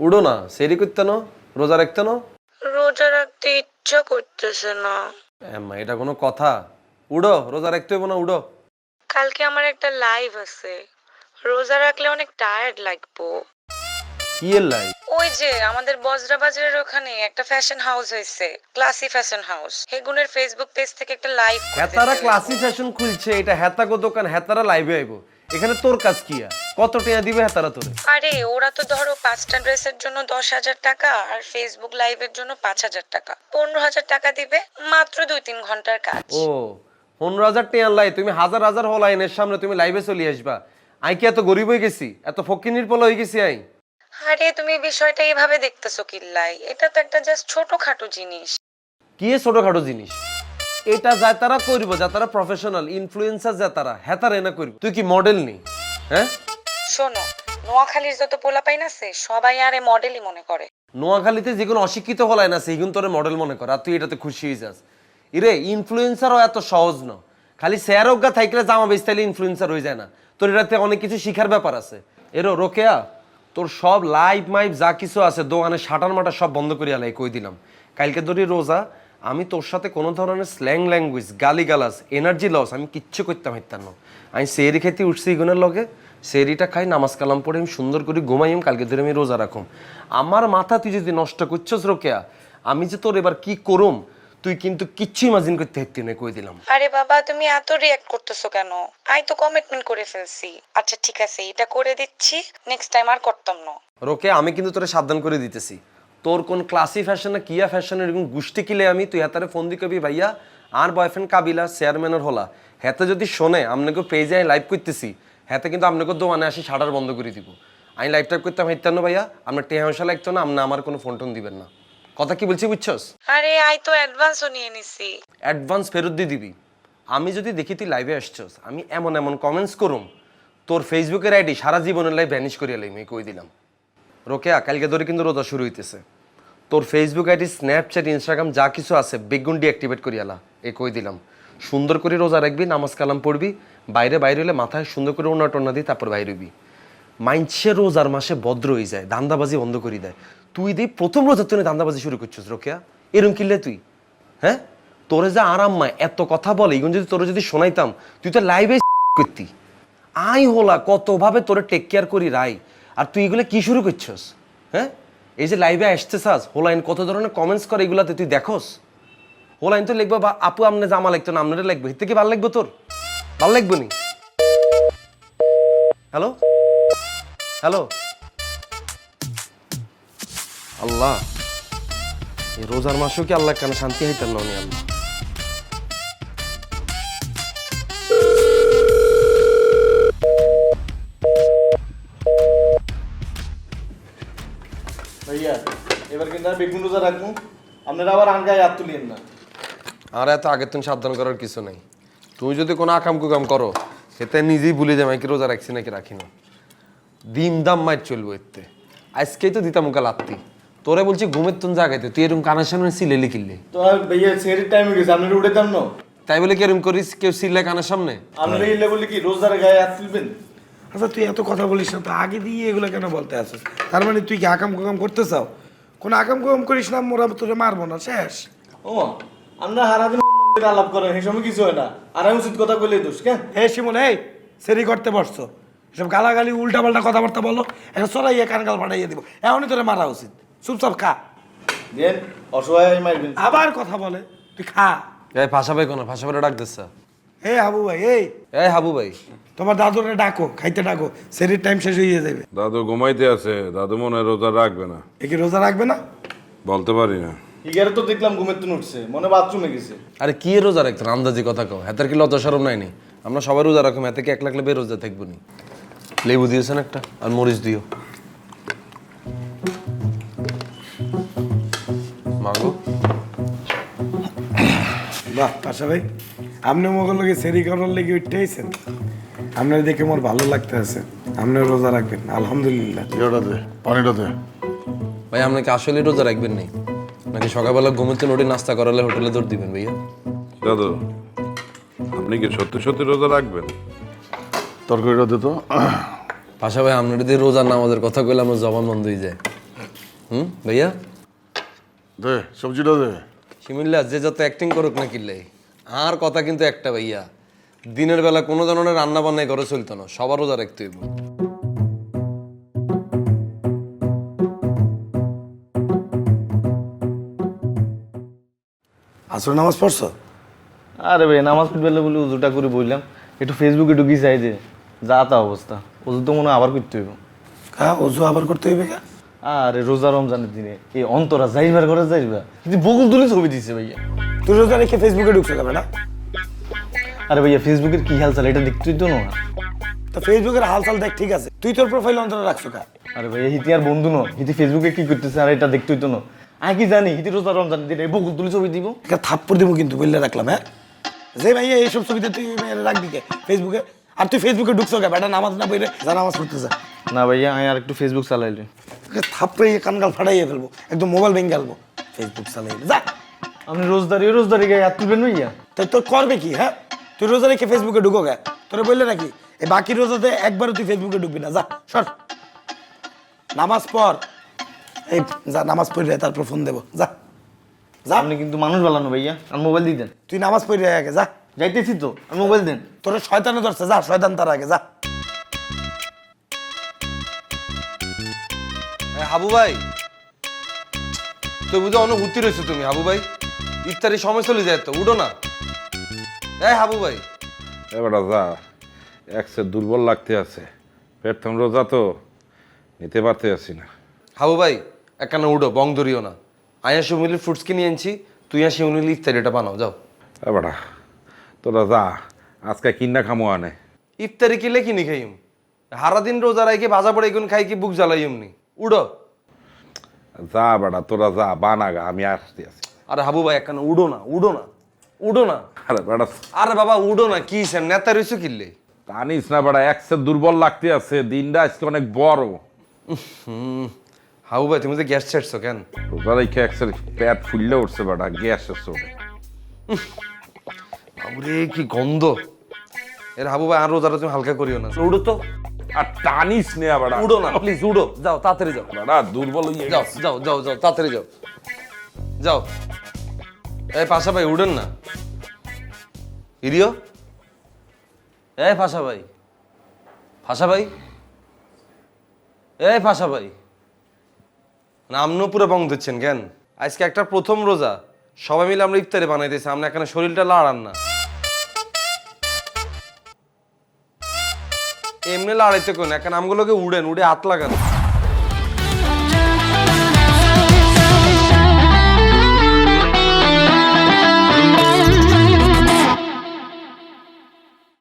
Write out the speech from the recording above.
উড়ো না, সেরি করতে না, রোজা রাখতে না। রোজা রাখতে ইচ্ছা করতেছে না। এম্মা এটা কোনো কথা? উড়ো, রোজা রাখতে হইব না, উড়ো। কালকে আমার একটা লাইভ আছে, রোজা রাখলে অনেক টায়ার্ড লাগবো। কি এর লাই? ওই যে আমাদের বজরা বাজারের ওখানে একটা ফ্যাশন হাউস হয়েছে, ক্লাসি ফ্যাশন হাউস, হেগুনের ফেসবুক পেজ থেকে একটা লাইভ হেতারা ক্লাসি ফ্যাশন খুলছে, এটা হেতাগো দোকান, হেতারা লাইভে আইব। এখানে তোর কাজ কি? কত টাকা দিবে হেতারা তোরে? আরে ওরা তো ধরো 5টা ড্রেসের জন্য 10,000 টাকা আর ফেসবুক লাইভের জন্য 5,000 টাকা, 15,000 টাকা দিবে, মাত্র 2-3 ঘন্টার কাজ। ও 15,000 টাকা লাই, তুমি হাজার হাজার হলাইনের সামনে তুমি লাইভে চলে আসবা। আই কি এত গরিব হয়ে গেছি, এত ফকিনির পোলা হয়ে গেছি আই? আরে তুমি বিষয়টা এইভাবে দেখতেছো কিল্লাই, এটা তো একটা জাস্ট ছোটখাটো জিনিস। কি ছোটখাটো জিনিস? এটা যা তারা করবো, যা তারা প্রফেশনাল ইনফ্লুয়েন্সার, যা তারা হেতার এনা করবো। তুই কি মডেল নি? হ্যাঁ শোনো, নোয়াখালীর যত পোলাপাইন আছে সবাই আরে মডেলই মনে করে। নোয়াখালীতে যেগুলো অশিক্ষিত হলাই না সেইগুলো তোরে মডেল মনে কর, আর তুই এটাতে খুশি হয়ে যাস। ইরে ইনফ্লুয়েন্সারও এত সহজ না, খালি শেয়ারজ্ঞা থাকলে জামা বেচতাইলে ইনফ্লুয়েন্সার হয়ে যায় না। তোর এটাতে অনেক কিছু শিখার ব্যাপার আছে। রোকেয়া, তোর সব লাইভ মাইভ যা কিছু আছে দোকানে শাটার মাটার সব বন্ধ করিয়া লাই, কই দিলাম। কালকে ধরি রোজা, আমি তোর সাথে কোনো ধরনের স্ল্যাং ল্যাঙ্গুয়েজ, গালিগালাজ, এনার্জি লস আমি কিচ্ছু করতাম হইতাম না। আমি সেরি খেতে উঠছি ইগুনের লগে, সেরিটা খাই, নামাজ কালাম পড়ে আমি সুন্দর করে ঘুমাইম, কালকে ধরে আমি রোজা রাখুম। আমার মাথা তুই যদি নষ্ট করছস রোকেয়া, আমি যে তোর এবার কি করুম তুই কিন্তু কিচ্ছু ইমাজিন করতে হেঁটতি না, কই দিলাম। আরে বাবা তুমি এত রিয়াক্ট করতেছো কেন? আই তো কমিটমেন্ট করে ফেলছি। আচ্ছা ঠিক আছে, এটা করে দিচ্ছি, নেক্সট টাইম আর করতাম না। রোকেয়া আমি কিন্তু তোরে সাবধান করে দিতেছি, তোর কোন ক্লাসি ফ্যাশন না কিয়া ফ্যাশন এরকম গোষ্ঠী কিলে আমি তুই হাতারে ফোন দি কবি ভাইয়া আর বয়ফ্রেন্ড কাবিলা চেয়ারম্যানের হলা, হেতে যদি শোনে আপনাকে পেজে আমি লাইভ করতেছি, হেতে কিন্তু আপনাকে দোকানে আসি শাটার বন্ধ করে দিব। আমি লাইভ টাইপ করতাম হেঁটতাম না ভাইয়া, আপনার টেহাংসা লাগতো না, আপনি আমার কোনো ফোন টোন দিবেন না। কথা কি বলছি বুঝছস? আরে আই তো অ্যাডভান্সও নিয়ে নিছি। অ্যাডভান্স ফেরত দিয়ে দিবি। আমি যদি দেখি তুই লাইভে আসছস, আমি এমন এমন কমেন্টস করুম, তোর ফেসবুকের আইডি সারা জীবনের লাইভ ভ্যানিশ করিয়া লাইম, কই দিলাম। রোকেয়া কালকে ধরে কিন্তু রোজা শুরু হইতেছে, তোর ফেসবুক আইডি, স্ন্যাপচ্যাট, ইনস্টাগ্রাম যা কিছু আছে বেগুন ডিঅ্যাক্টিভেট করিয়ালা, কই দিলাম। সুন্দর করে রোজা রাখবি, নামাজ কালাম পড়বি, বাইরে হলে মাথায় সুন্দর করে ওনা টনা দিই, তারপর বাইরে হইবি। মাইনসে রোজার মাসে ভদ্র হয়ে যায়, দান্দাবাজি বন্ধ করে দেয়। তুই দি প্রথম রোজার তুই দান্দাবাজি শুরু করছিস রোকেয়া, এরম কিনলে তুই? হ্যাঁ তোরে যা আরাম মা এত কথা বলে, এগুলো যদি তোরে যদি শোনাইতাম তুই তো লাইভে করতি। আই হোলা কতভাবে তোরে টেক কেয়ার করি রাই, আর তুই এগুলো কি শুরু করছস? হ্যাঁ এই যে লাইভে আসতেছাস, হোলাইন কত ধরনের কমেন্টস করে, এগুলাতে তুই দেখোস? হোলাইন তো লিখবো বা আপু আমনে জামা লাগতো না, আপনারা লাগবে, এর থেকে ভালো লাগবে তোর? ভালো লাগবে নি? হ্যালো হ্যালো, আল্লাহ এই রোজার মাসেও কি আল্লাহ কেন শান্তি হইতেন না? আল্লাহ ভাইয়া এবার কিন্তু আর বেগুন রোজা রাখবো, আপনারা আবার আনগায় হাত তুলিয়েন না। আর এত আগের তুমি সাবধান করার কিছু নেই। তুমি যদি কোনো আকাম কুকাম করো সেটা নিজেই ভুলে যাবে কি রোজা রাখছি নাকি রাখি না। দিম দাম মাইর চলবো এতে। আজকেই তো দিতাম মুখা লাত্তি, তোরে বলছি ঘুমের তুন জাগাইতে, তুই এরকম কানের সামনে সিলেলি কিনলে। তো আর ভাইয়া সেরির টাইম হয়ে গেছে, আপনারা উঠে দাম না। তাই বলে কি এরকম করিস কেউ সিলে কানের সামনে? আপনারা ইলে বলে কি রোজার গায়ে হাত তুলবেন? আচ্ছা তুই এত কথা বলিস না তো, আগে দিয়ে এগুলো কেন বলতে আসিস? তার মানে তুই কি আকাম কুকাম করতে চাও? কোনো আকাম কুকাম করিস না, মোরা তোরে মারবো না, শেষ। ও আমরা হারাদিন আলাপ করেন, এই সময় কিছু হয় না, আর আমি উচিত কথা বলে দোষ কেন? হে শিমুল, এই সেরি করতে বসছো, এসব গালাগালি উল্টা পাল্টা কথাবার্তা বলো, একটা চড়াইয়া কানগাল ফাটাইয়া দিব, এমনই তোরে মারা উচিত। চুপচাপ খা। দেন অসহায় মারবেন। আবার কথা বলে, তুই খা। এই ফাঁসা ভাই কোনো ফাঁসা ভাই ডাক দিচ্ছে। হে হাবু ভাই, এই হাবু ভাই, তোমার দাদুরে ডাকো, খাইতে ডাকো, সেরির টাইম শেষ হয়ে যাবে। দাদু ঘুমাইতে আছে, দাদু মনে হয় রোজা রাখবে না। এ কি রোজা রাখবে না? বলতে পারি না। ইগারে তো দেখলাম ঘুমের তুন উঠছে, মনে বাথরুমে গেছে। আরে কি রোজা রাখতেন আন্দাজি কথা কও, হাতের কি লজ্জা শরম নাই নি? আমরা সবাই রোজা রাখুম, এতে কি এক লাখ বে রোজা থাকবো নি? লেবু দিয়েছেন একটা, আর মরিচ দিও। মাগো বাহ পাশা ভাই, আপনি মোগল লোকে সেরি করার লেগে উঠতেইছেন, আপনার দেখে আমার ভালো লাগতে আছে। আপনি রোজা রাখবেন আলহামদুলিল্লাহ। ইয়েটা দে, পানিটা দে। ভাই আপনি কি আসলে রোজা রাখবেন নাই, নাকি সকালবেলা ঘুমোতে নোটে নাস্তা করালে হোটেলে দৌড় দিবেন? ভাইয়া দাদু আপনি কি সত্যি সত্যি রোজা রাখবেন? তরকারিটা দে তো। পাশা ভাই আপনার যদি রোজার নামাজের কথা কইলে আমার জবান বন্ধ হয়ে যায়। ভাইয়া দে সবজিটা দে। শিমুল্লা যে যত অ্যাক্টিং করুক না কিনলে আর কথা কিন্তু একটা ভাইয়া, দিনের বেলা কোনো ধরনের রান্না বান্নায় ঘরে চলতো না, সবার রোজা রাখতে হইব। আসর নামাজ পড়ছো? আরে ভাই নামাজ পড়বে বলে উজুটা করে বললাম, একটু ফেসবুকে ঢুকি চাই যে যা তা অবস্থা, উজু তো মনে হয় আবার করতে হইব। হ্যাঁ, অজু আবার করতে হইবে কা? আরে রোজা রমজানের দিনে এই অন্তরা যাইবার করে যাইবা, কিন্তু বকুল তুলে ছবি দিছে ভাইয়া। তুই রোজা রেখে ফেসবুকে ঢুকছো কেন না? আরে ভাইয়া ফেসবুকের কি হালচাল এটা দেখতেই তো না। তো ফেসবুকের হালচাল দেখ, ঠিক আছে, তুই তোর প্রোফাইল অন্তরে রাখছো কা? আরে ভাইয়া হিতি আর বন্ধু ন, হিতি ফেসবুকে কি করতেছে আর এটা দেখতেই তো না। আমি কি জানি হিতি রোজা রমজানের দিনে এই বকুল তুলে ছবি দিব। একটা থাপ্পড় দিব কিন্তু, বললে রাখলাম। হ্যাঁ, যে ভাইয়া এইসব ছবিতে তুই রাখবি কে ফেসবুকে? আর তুই ফেসবুকে ঢুকছো কে? বেটা নামাজ না পড়ে যা নামাজ পড়তে যা। না ভাইয়া আমি আর একটু ফেসবুক চালাইলে। থাপ্পড়ে কানগাল ফাটাইয়ে ফেলবো, একদম মোবাইল ভেঙে গেলবো। ফেসবুক চালাইলে যা। আপনি রোজদারি গায়ে হাত তুলবেন ভাইয়া? তাই তোর করবে কি? হ্যাঁ, তুই রোজা রেখে ফেসবুকে ঢুকো কে? তোরা বললে নাকি এই বাকি রোজাতে একবারও তুই ফেসবুকে ঢুকবি না? যা সর, নামাজ পড়। এই যা নামাজ পড়ে তারপর ফোন দেবো, যা যা। আপনি কিন্তু মানুষ বালানো ভাইয়া, আর মোবাইল দিয়ে দেন। তুই নামাজ পড়ে আগে যা। যাইতেছি তো, আর মোবাইল দেন। তোর শয়তানে ধরছে, যা শয়তান তার আগে যা। হাবু ভাই, তুই বুঝে অনুভূতি রয়েছে তুমি হাবু ভাই, ইফতারি সময় চলে যায় তো, উঠো না। এই হাবু ভাই, এবার যা, একসে দুর্বল লাগতে আছে, পেটথাম রোজা তো নিতে পারতে আছি না। হাবু ভাই একখানে উঠো, বং ধরিও না। আয়া শিমুলির ফ্রুটস কিনে আনছি, তুই আর শিমুলির ইফতারিটা বানাও, যাও। এবার তোরা যা, আজকে কিনা খামো আনে। ইফতারি কিলে কিনি খাইম, হারা দিন রোজা রাইকে ভাজা পড়ে এগুন খাই কি বুক জ্বালাই এমনি, উঠো। যা বেটা তোরা যা, বানাগা, আমি আসতে আছি। আরে হাবু ভাই একখানে উঠো না, উঠো না, উঠো না। আরে বেটা আরে বাবা উঠো না, কি সেম নেতা রয়েছে কিনলে। টানিস না বেটা, একসে দুর্বল লাগতে আছে, দিনটা আজকে অনেক বড়। হাবু ভাই তুমি তো গ্যাস ছাড়ছো কেন? রোজা রেখে একসের পেট ফুললে উঠছে বেটা, গ্যাস এসছে ওঠে। বাবুরে কি গন্ধ। এর হাবু ভাই আর রোজাটা তুমি হালকা করিও না, উঠো তো। আর টানিস নে বেটা, উঠো না প্লিজ, উঠো, যাও তাড়াতাড়ি যাও। বেটা দুর্বল হয়ে যাও গেছে। যাও যাও যাও তাড়াতাড়ি যাও, যাও। এই পাশা ভাই উঠেন না। ইরিও, এই ফাঁসা ভাই, ফাঁসা ভাই, এই ফাঁসা ভাই, আপনিও পুরো বং দিচ্ছেন কেন? আজকে একটা প্রথম রোজা, সবাই মিলে আমরা ইফতারি বানাইতেছি, আমরা এখানে শরীরটা লাড়ান না। এমনি লাড়াইতে কোন এখন আমগুলোকে উড়েন, উড়ে হাত লাগান।